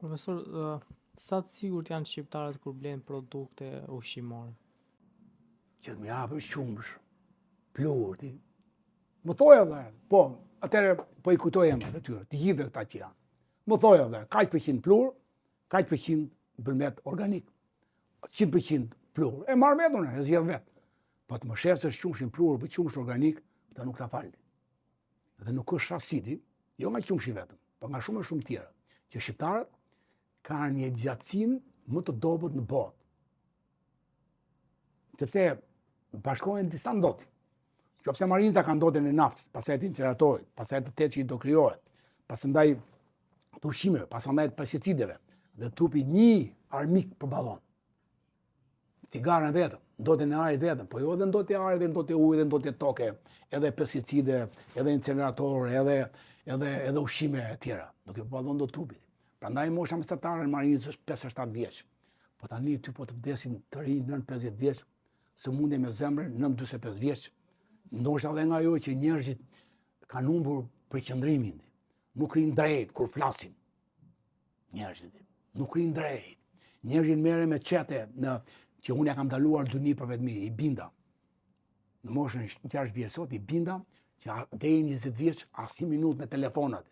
Profesor, sa të sigurt janë shqiptarët kur blejnë produkte ushqimore? Që më japësh qumësh, plur, ti. Më thoj edhe, po, atëre po i kujtoj emrat e tyre, të gjithë këta që janë. Më thoj edhe, kaq përqind plur, kaq përqind bërmet organik. 100% plur. E marr vetë unë, e zgjedh vetë. Po të më shefësh qumshin plur për qumsh organik, ta nuk ta falni. Dhe nuk është asidi, jo nga qumshi vetëm, por nga shumë tjera, që shqiptarët kanë një gjatësinë më të dobët në botë. Sepse bashkohen disa ndoti. Qofse marinca ka ndotjen e naftës, pastaj të inceneratorit, pastaj të teçit do krijohet, pastaj të ushqimeve, pastaj të pesticideve, dhe trupi një armik përballon. Cigaren vetëm, ndotjen e arit vetëm, po jo edhe ndotja e arit, edhe ndotja e ujit, edhe ndotja e toke, edhe pesticide, edhe incenerator, edhe ushqime e tjera. Nuk i përballon dot trupit. Prandaj mosha mesatare në marincë është 57 vjeç. Po tani ty po të vdesin të rinj 9-50 vjeç, sëmundje me zemrën 9-45 vjeç. Ndoshta edhe nga ajo që njerëzit kanë humbur përqendrimin. Nuk rinë drejt kur flasin. Njerëzit nuk rinë drejt. Njerëzit merren me çete që unë ja kam daluar duni për vetëmi, i binda. Në moshën 6 vjeç sot i binda që deri 20 vjeç asnjë minutë me telefonat.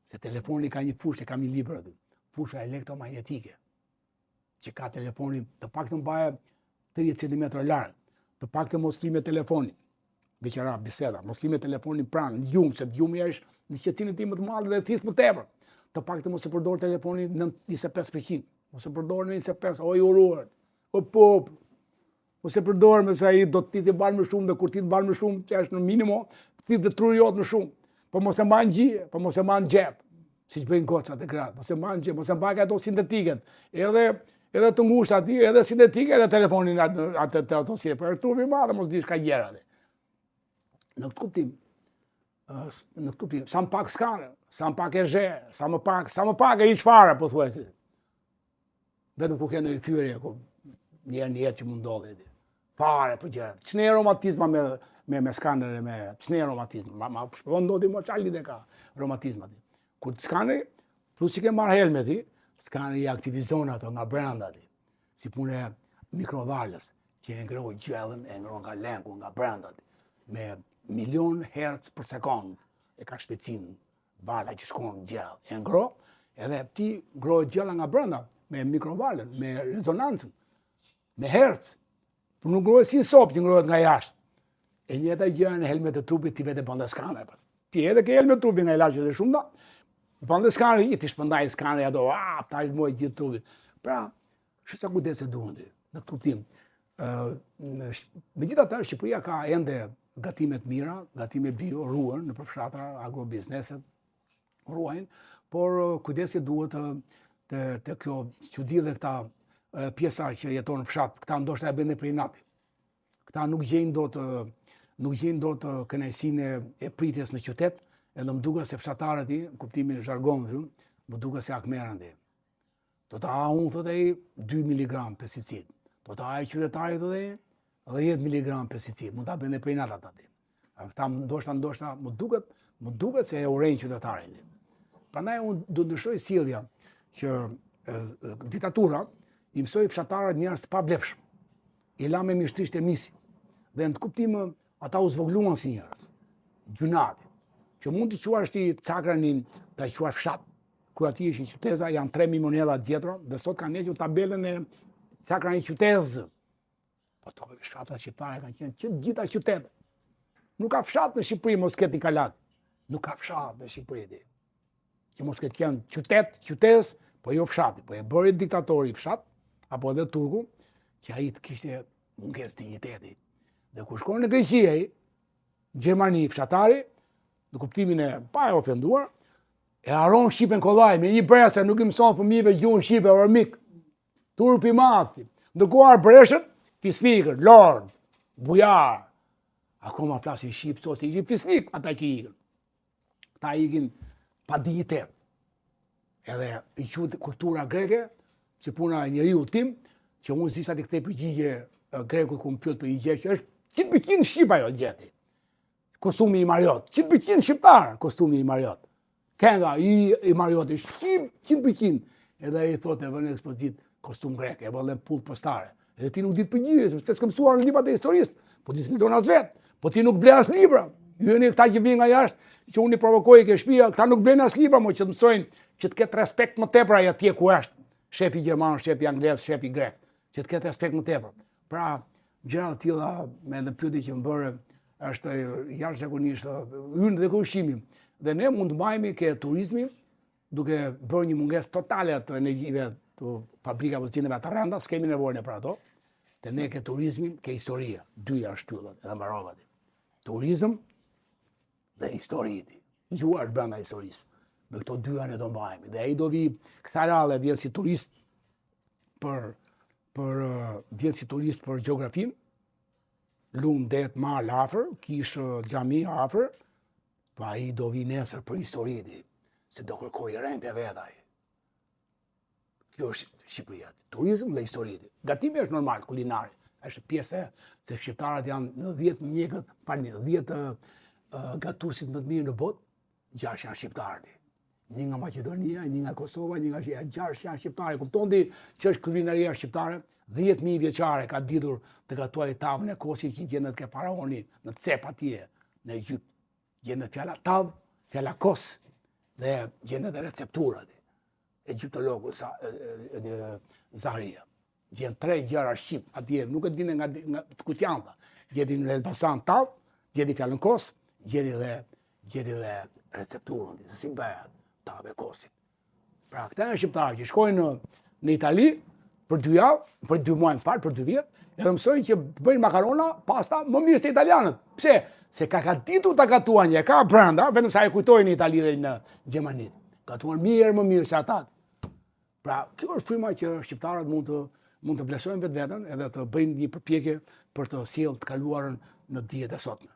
Se telefoni ka një fushë, kam një libër aty. Fusha elektromagnetike. Që ka telefonin të paktën baje 30 cm larg. Të paktën mos fli me telefonin. Beqara biseda, mos fli me telefonin pranë, në gjumë, se gjumi është në qetësinë e tij më të madhe dhe thith më tepër. Të paktën mos e përdor telefonin në 25%. Mos e përdor në 25%, o i uruar. O pop, mos e përdor me sa ai do të ti bën më shumë dhe kur ti të bën më shumë, që është në minimum, ti të truri më shumë. Po mos e mban gjie, po mos e mban xhep, siç bëjnë gocat e gratë. Mos e mban xhep, mos e mbaj ato sintetiket. Edhe të ngushta aty, edhe sintetike, edhe telefonin ato si e për trupi i madh, mos dish ka gjëra. Në këtë kuptim, sa më pak skanë, sa më pak e zhe, sa më pak e hiç fare, po thuaj. Vetëm ku ke ndonjë thyrje, një jetë që më ndodhi. Fare për gjëra. Ç'ne romatizma me skanere, me ç'ne romatizma. Ma po ndodhi më çali dhe ka romatizma. Kur skaneri, plus që ke marrë helmeti, skaneri i aktivizon ato nga brenda ti. Si punë e mikrovalës, që e ngroj gjellën, e ngron nga lenku, nga brenda ti. Me 1.000.000 hertz për sekond e ka shpejtësinë vala që shkon gjellë. E ngro, edhe ti ngrohet gjella nga brenda me mikrovalën, me rezonancën, me hertz. Por nuk ngrohet si sopë që ngrohet nga jashtë. E njëjta gjë në helmet e trupit ti vetë bën skaner pas. Ti edhe ke helmet trupi nga ilaçet e shumta, bën skaner i ti shpërndaj skaner ato, ta moj gjithë trupin. Pra, çfarë kujdes e duan ti në këtë kuptim. Megjithatë Shqipëria ka ende gatime të mira, gatime bio, ruhen në përfshatra, agrobizneset ruajnë, por kujdesi duhet të kjo çudi dhe këta pjesa që jeton në fshat, këta ndoshta e bëjnë për inati. Këta nuk gjejnë dot kënaqësinë e pritjes në qytet, edhe më duket se fshatarët i, në kuptimin e jargonit, më duket se akmerën ti. Do ta unë thotë ai 2 mg pesticid. Do ta ai qytetari thotë ai 10 mg pesticid. Mund ta bëjnë për inat ata ti. Këta ndoshta më duket se e urrejnë qytetarin. Prandaj unë do të ndryshoj sjellja që diktatura i mësoi fshatarët njerëz të pavlefshëm. I la me mishtrisht e misi. Dhe në të kuptim ata u zvogluan si njerëz. Gjunati. Që mund të quash ti Cakranin, ta quash fshat, kur aty ishin qyteza, janë 3.000 monedha tjetra, dhe sot kanë hequr tabelën e Cakranin qytez. Po to fshatat shqiptare kanë qenë që gjitha qytetet. Nuk ka fshat në Shqipëri mos ketë kalat. Nuk ka fshat në Shqipëri. Që mos ketë qenë qytez, po jo fshati, po e bëri diktatori fshat, apo edhe turku, që ai të kishte mungesë dinjiteti. Dhe kur shkon në Greqi ai, Gjermani fshatari, në kuptimin e pa e ofenduar, e haron shqipen kollaj me një brese, nuk i mëson fëmijëve gjuhën shqipe ormik. Turpi i madh. Ndërkohë breshët, fisnikër, lord, bujar, akoma flasin shqip, sot ishin fisnik ata që ikën. Ata ikin pa dinjitet. Edhe i quhet kultura greke, si puna e njeriu tim, që unë zisa të kthej përgjigje grekut ku më pyet për një gjë që është 100% shqip ajo gjeti. Kostumi i Mariot, 100% shqiptar kostumi i Mariot. Kenga, i Marioti, shqip 100%. Edhe ai thotë e vënë ekspozit kostum grek, e vëllën pull postare. Edhe ti nuk ditë përgjigje, sepse s'ke mësuar në librat e historisë, po ti s'lidon as vet, po ti nuk ble as libra. Ju jeni këta që vinë nga jashtë, që unë i provokoj ke shtëpia, këta nuk blenë as libra, mo që të mësojnë që të ketë respekt më tepër ai atje ku është. Shefi gjerman, shefi anglez, shefi grek, që të ketë respekt më tepër. Pra, gjëra të tilla me në pyetje që më bëre është jashtëzakonisht hyn dhe ushqimi. Dhe ne mund të mbajmë ke turizmi duke bërë një mungesë totale të energjive të fabrika pozitive të rënda, s'kemi nevojë për ato. Te ne ke turizmi, ke historia, dy janë shtyllur, edhe mbarova ti. Turizëm dhe histori. Gjua është brenda historisë. Me këto dy ne do mbajmë. Dhe ai do vi kësaj radhe vjen si turist vjen si turist për gjeografinë. Lum, det, mal afër, kish xhami afër, pa ai do vi nesër për historinë, se do kërkoj rente vet ai. Kjo është Shqipëria. Turizëm dhe histori. Gatimi është normal, kulinari. Është pjesë se shqiptarët janë në 10 mjekët, 10 gatuesit më të mirë në botë, 6 janë shqiptarë. Një nga Maqedonia, një nga Kosova, një nga 6 janë shqiptarë. Kupton ti që është kulinaria shqiptare? 10.000 vjeçare ka ditur të gatuaj tavën e Kosit që gjendet ke faraoni në Cep atje në Egjipt. Gjendet fjala tav, fjala kos dhe gjendet e recepturat. Egjiptologu Zaharia. Gjen 3 gjëra shqip atje, nuk e dinë nga kujtjanta. Gjeti në Elbasan tav, gjeti fjalën kos, gjeti dhe recepturën, se si bëhet tav e kosit. Pra këta janë shqiptarë që shkojnë në Itali për 2 javë, për 2 muaj fal, për 2 vjet, edhe mësojnë që bëjnë makarona, pasta më mirë se italianët. Pse? Se ka ditur ta gatuan, e ka brenda, vetëm sa e kujtojnë në Itali dhe në Gjermani. Gatuan më mirë se ata. Pra, kjo është fryma që shqiptarët mund të vlerësojnë vetveten edhe të bëjnë një përpjekje për të sjellë të kaluarën në dijet e sotme.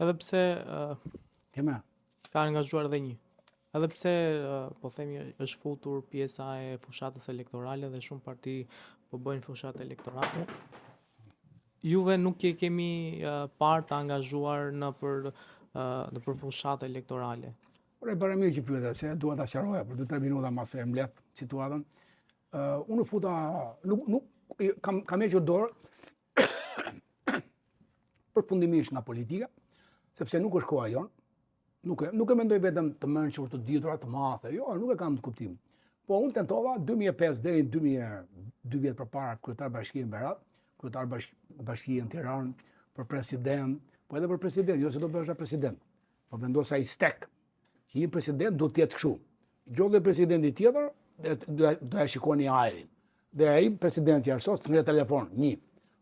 Edhe pse ka angazhuar edhe një. Edhe pse po themi është futur pjesa e fushatës elektorale dhe shumë parti po bëjnë fushatë elektorale. Juve nuk e kemi parë të angazhuar në për fushatë elektorale. Por e bëra mirë që pyeta, se dua ta sqaroja për 2-3 minuta mbas e mbledh situatën. Unë futa kam hequr dorë përfundimisht nga politika, sepse nuk është koha jonë. Nuk e mendoj vetëm të mençur, të ditura, të mathe. Jo, nuk e kam të kuptim. Po unë tentova 2005 deri në 2 vjet përpara kryetar bashkie në Berat, kryetar bashkie në Tiranë për president, po edhe për president, jo se do bëhesha president. Po vendosa i stek që një president do të jetë kështu. Gjogë presidenti tjetër do e shikoni ajrin. Dhe ai presidenti arsos të ngre telefon, 1.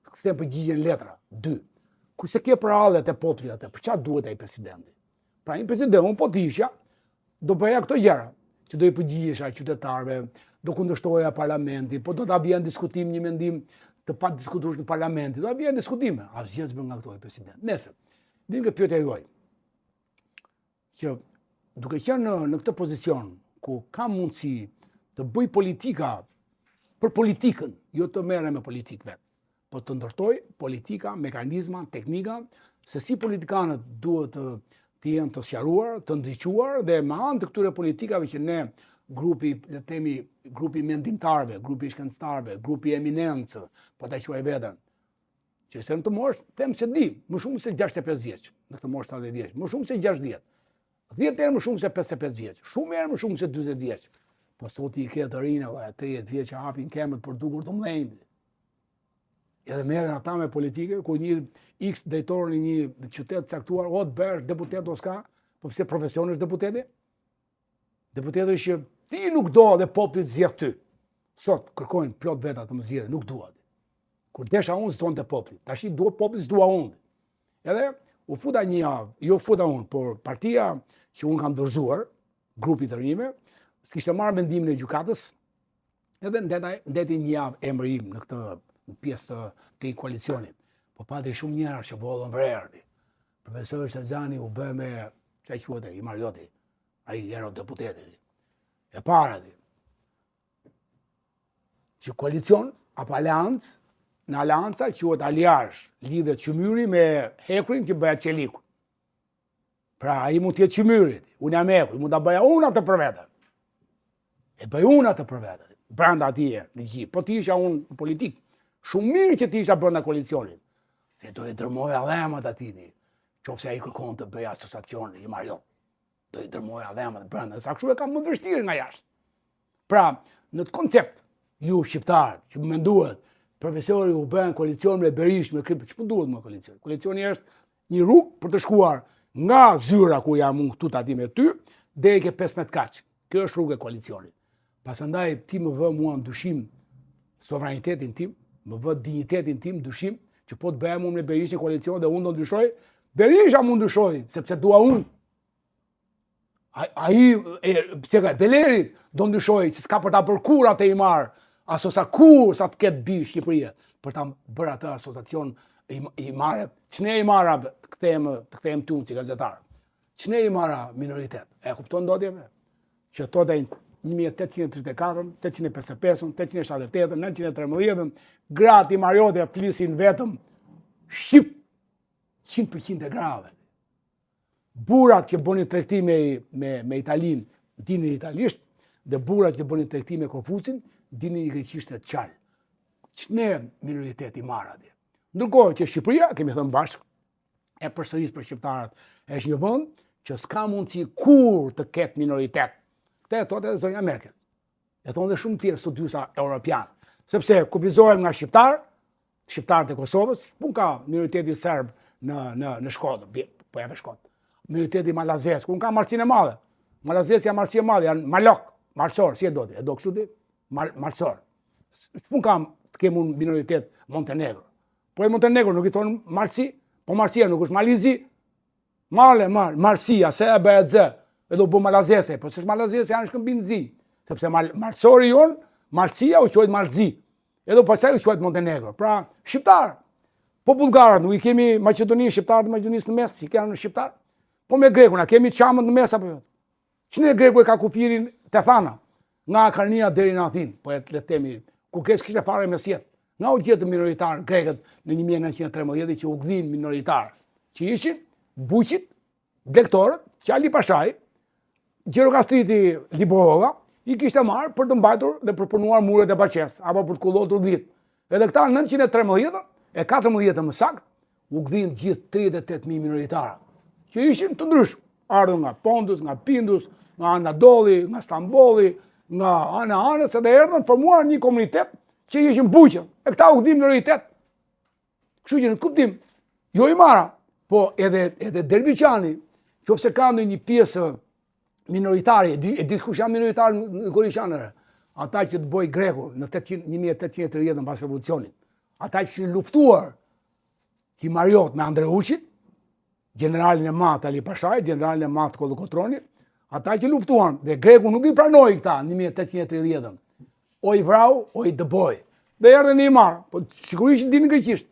Kthem përgjigjen letra, 2. Kurse ke prallet e popullit atë, për çfarë duhet ai presidenti? Pra një president, unë po t'isha, do bëja këto gjëra, që do i përgjigjesha qytetarëve, do kundërshtoja parlamentin, po do ta vjen diskutim një mendim të pa diskutuar në parlamentin, do ta vjen diskutime. Asgjë s'bën nga këto i president. Nëse, dim që pyetja juaj, që duke qenë në këtë pozicion, ku kam mundësi të bëj politika për politikën, jo të merrem me politikë vetë, po të ndërtoj politika, mekanizma, teknika, se si politikanët duhet të jenë të sqaruar, të ndriçuar dhe me anë të këtyre politikave që ne grupi mendimtarëve, grupi shkencëtarëve, grupi eminencë, po ta quaj veten, që se në të mosh, them se di, më shumë se 65 vjeç, në këtë moshë 70 vjeç, më shumë se 60, 10 herë më shumë se 55 vjeç, shumë herë më shumë se 40 vjeç. Po sot i ke të rinë, 30 vjeç që hapin kemët për dukur të mëdhenj. Edhe merren ata me politike, ku një X drejtor në një qytet caktuar, o të bësh deputet o s'ka, po pse profesion është deputeti? Deputeti është që ti nuk do dhe populli zgjedh ty. Sot kërkojnë plot veta të më zgjedhin, nuk dua. Kur desha unë s'ton të populli. Tash dua populli, s'dua unë. Edhe u futa një javë, jo futa unë, por partia që unë kam dorëzuar, grupi të rinjve, s'kishte marrë mendimin e gjykatës, edhe ndeti një javë emërim në këtë pjesë të këtij koalicioni. Po pati shumë njerëz që vollën vrerë. Profesori Sazani u bë me çfarë quhet ai, Marioti. Ai era deputeti. E para ti. Që koalicion apo aleancë, në aleanca quhet aliazh, lidhet Qymyri me Hekrin që bëhet Çeliku. Pra, ai mund t'jetë qymyrit, unë jam eku, mund t'a bëja unë atë për vete. E bëj unë atë për vete, brenda atije, në gjithë. Po t'i isha unë në politikë, shumë mirë që t'i isha brenda koalicionit. Se do i dërmoja dhemat atini, qofse ai kërkon të bëja asociacion, i Mariot. Do i dërmoja dhemat brenda, sa kështu e kam më vështirë nga jashtë. Pra, në të koncept, ju shqiptarë, që më menduat, profesori u bën koalicion me Berish, me Krip, ç'po duhet më koalicion? Koalicioni është një rrugë për të shkuar nga zyra ku jam unë këtu tati me ty, deri ke 15 kaç. Kjo është rruga e koalicionit. Pasandaj ti më vë mua ndyshim sovranitetin tim, më vë dinjitetin tim ndyshim që po të bëhem unë me Berishin koalicion dhe unë do ndryshoj, Berisha mu ndryshoj, sepse dua unë. Beleri do ndryshoj, që s'ka për ta bërë kur atë i marë, aso sa kur sa të ketë bi Shqipëria, për ta bërë atë asociacion i marë, që ne i marë të kthehem tu që gazetarë, që ne i marë minoritet, e kupton dodjeve, që to dhe 1834, 855, 878, 913, gratë i Mariote flisin vetëm Shqip, 100% e grave. Burat që bënin tregti me Italin, dinin italisht, dhe burat që bënin tregti me Konfucin, dinin i greqisht e qarë. Që ne minoritet i marë atje. Ndërkohë që Shqipëria, kemi thënë bashkë, e përsëris për shqiptarët, është një vend që s'ka mundësi kur të ketë minoritet. Këtë e thotë edhe zonja Merkel. E thonë dhe shumë tjerë studiuesa europianë. Sepse kufizohem nga shqiptarët e Kosovës, pun ka minoriteti serb në Shkodër, po jave Shkodër. Minoriteti malazes, ku ka marrësinë e madhe. Malazes janë marrësi e madhe, janë malok, marësor, si e do ti? E do kështu ti? Marësor. Pun kam të kemë unë minoritet Montenegro. Po e Montenegro nuk i thonë marësi, po marësia nuk është Malizi. Marësia, se e bëhet zë, e do bu malazese, po s'është malazese, janë shkëmbin zi. Sepse marësori jonë, marësia u quajt marëzi. Edhe pastaj u quajt Montenegro. Pra, shqiptar. Po bullgarët, nuk i kemi Maqedoni, shqiptarët e Maqedonisë në mes, i kanë shqiptar. Po me grekun, a kemi çamët në mes apo jo? Ç'ne greku e ka kufirin te thana, nga Karnia deri në Athinë, po e le të themi, ku kishte fare mesjet. Nga u gjetë minoritar grekët në 1913 që u gdhin minoritar, që ishin buqit, blegtorët, që Ali Pashaj, Gjerokastriti Liborova, i kishte marrë për të mbajtur dhe për punuar muret e Baçes, apo për të kullotur dhitë. Edhe këta në 1913 e 14 më sakt, u gdhin gjithë 38.000 minoritarë, që ishin të ndryshëm, ardhën nga Pondus, nga Pindus, nga Anadoli, nga Stambolli, nga Anës, edhe erdhën formuar një komunitet që ishin buqë, e këta u gdhin minoritet. Kështu që në kuptim, jo i mara, po edhe Derviçani, qofse ka ndonjë pjesë minoritare, e di kush janë minoritarë në Goriçanëre, ata që të boj greku në 1830 pas revolucionit, ata që ishin luftuar ki Mariot me Andreushit, generalin e matë Ali Pashaj, generalin e matë Kolokotroni, ata që luftuan, dhe greku nuk i pranoi këta në 1830, o i vrau, o i dëboj. Dhe erdhën i marë, po sigurisht dinin greqisht,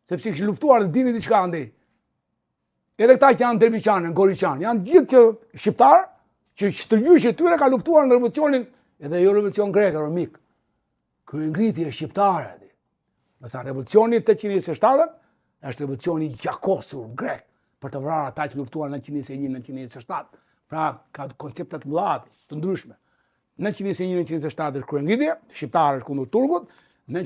sepse kishin luftuar dhe dinin diçka andej. Edhe këta që janë Derviçanë, Goriçan, janë gjithë që shqiptarë, që shtërgjyshi e tyre ka luftuar në revolucionin, edhe jo revolucion grek, romik. Kryengritje shqiptare. Nësa revolucioni 827 është revolucioni gjakosur grek, për të vrarë ata që luftuar në 1921-1927. Pra, ka konceptet mëdha të ndryshme. Në 1921-1927 është kryengritje, shqiptarë është kundër turkut, në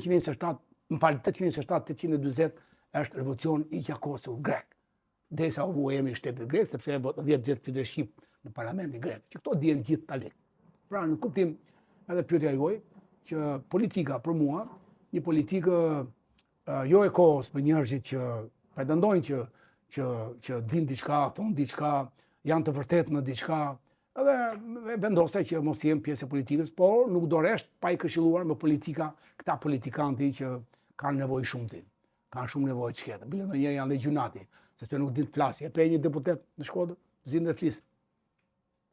827-820 është revolucion i gjakosur grek. Derisa u emri shtetit grek, sepse 10 zet fytyrë shqip në parlamentin grek, që këto dihen gjithë talik. Pra, në kuptim edhe pyetja juaj, që politika për mua, një politikë jo e kohës për njerëzit që pretendojnë që din diçka, thonë diçka, janë të vërtet në diçka, edhe vendosja që mos jem pjesë e politikës, por nuk do resht pa i këshilluar me politika, këta politikanti që kanë nevojë shumë ti. Kanë shumë nevojë të shketë. Bile ndonjëherë janë dhe gjunati, sepse nuk din të flasë. E pe një deputet në Shkodër, zinë dhe flisë.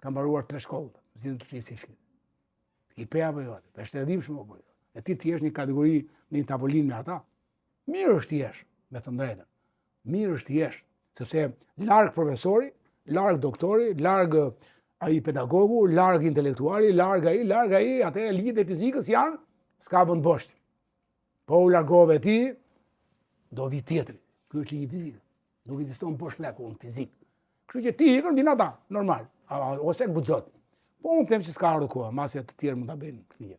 Ka mbaruar 3 shkollë, zinë të flisë i shketë. I pe apo jo, është e dhimbshme apo jo. E ti t'jesh një kategori në një tavolinë me ata. Mirë është t'jesh, me të drejtën. Mirë është t'jesh, sepse larg profesori, larg doktori, larg ai pedagogu, larg intelektuali, larg ai, atëherë ligjet e fizikës janë s'ka vend bosh. Po u largove ti, do vi tjetri. Ky është ligji i fizikës. Nuk ekziston bosh leku në fizikë. Kështu që ti ikën, vinë ata, normal, ose guxot. Po unë them që s'ka ardhur koha, masi të tjerë mund ta bëjnë këtë gjë.